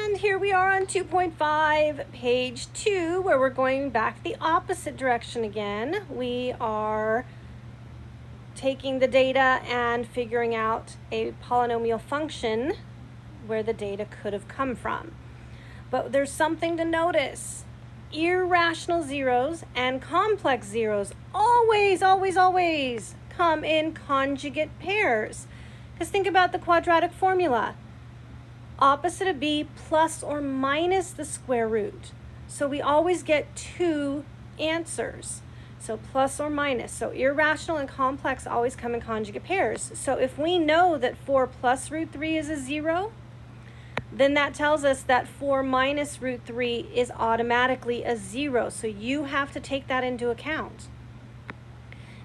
And here we are on 2.5, page 2, where we're going back the opposite direction again. We are taking the data and figuring out a polynomial function where the data could have come from. But there's something to notice. Irrational zeros and complex zeros always come in conjugate pairs. Because think about the quadratic formula. Opposite of b plus or minus the square root. So we always get two answers. So plus or minus. So irrational and complex always come in conjugate pairs. So if we know that 4 plus root 3 is a 0, then that tells us that 4 minus root 3 is automatically a 0. So you have to take that into account.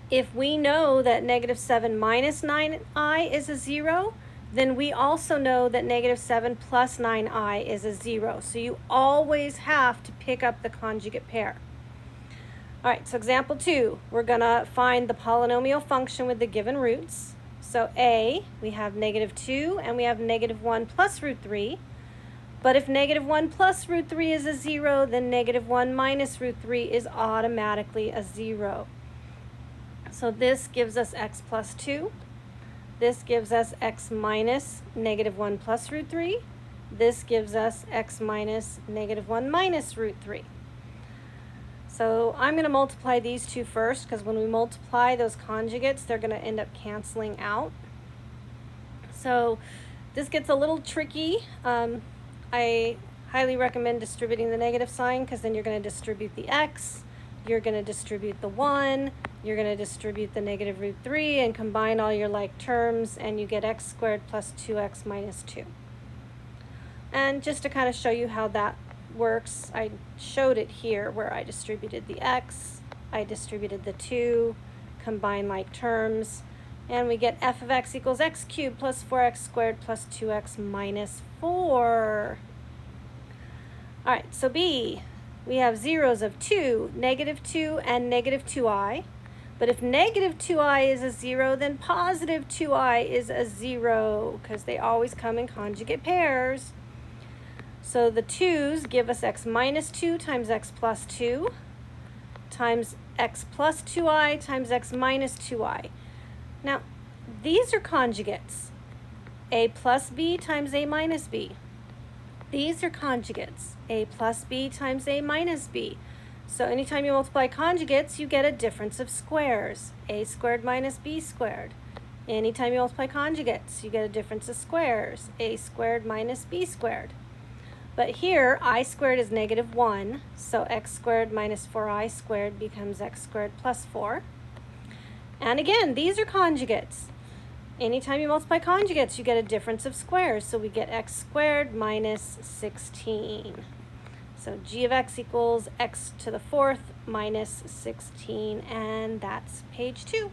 If we know that negative 7 minus 9i is a 0, then we also know that negative 7 plus 9i is a 0. So you always have to pick up the conjugate pair. All right, so example 2, we're going to find the polynomial function with the given roots. So a, we have negative 2 and we have negative 1 plus root 3. But if negative 1 plus root 3 is a 0, then negative 1 minus root 3 is automatically a 0. So this gives us x plus 2. This gives us x minus negative 1 plus root 3. This gives us x minus negative 1 minus root 3. So I'm going to multiply these two first, because when we multiply those conjugates, they're going to end up canceling out. So this gets a little tricky. I highly recommend distributing the negative sign, because then you're going to distribute the x, you're going to distribute the 1, you're going to distribute the negative root 3 and combine all your like terms, and you get x squared plus 2x minus 2. And just to kind of show you how that works, I showed it here where I distributed the x, I distributed the 2, combine like terms, and we get f of x equals x cubed plus 4x squared plus 2x minus 4. All right, so b, we have zeros of 2, negative 2, and negative 2i. But if negative 2i is a 0, then positive 2i is a 0, because they always come in conjugate pairs. So the 2's give us x minus 2 times x plus 2 times x plus 2i times x minus 2i. Now, these are conjugates. A plus b times a minus b. These are conjugates. A plus b times a minus b. So anytime you multiply conjugates, you get a difference of squares. A squared minus b squared. Anytime you multiply conjugates, you get a difference of squares. A squared minus b squared. But here, I squared is negative 1, so x squared minus 4i squared becomes x squared plus 4. And again, these are conjugates. Anytime you multiply conjugates, you get a difference of squares, so we get x squared minus 16. So g of x equals x to the 4th minus 16, and that's page 2.